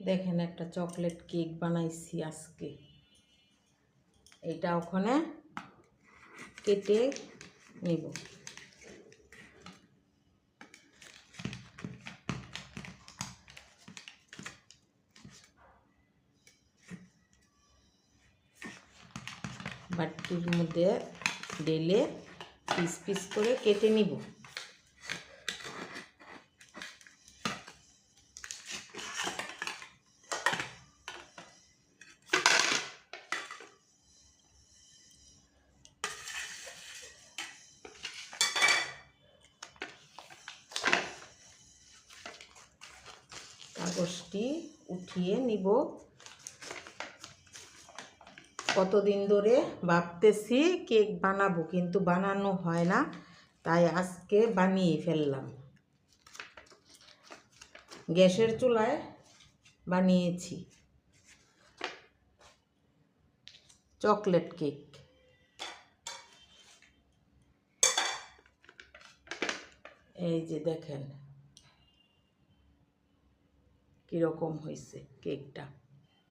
দেখেন একটা chocolate cake বানাইছি আজকে। এটা ওখানে কেটে নিব। বাটির মধ্যে ঢেলে পিস পিস করে কেটে নিব। কাগজটি উঠিয়ে নিব। কতদিন ধরে ভাবতেছি কেক বানাবো, কিন্তু বানানো হয় না, তাই আজকে বানিয়ে ফেললাম। গ্যাসের চুলায় বানিয়েছি চকলেট কেক। এই যে দেখেন কীরকম হয়েছে কেকটা।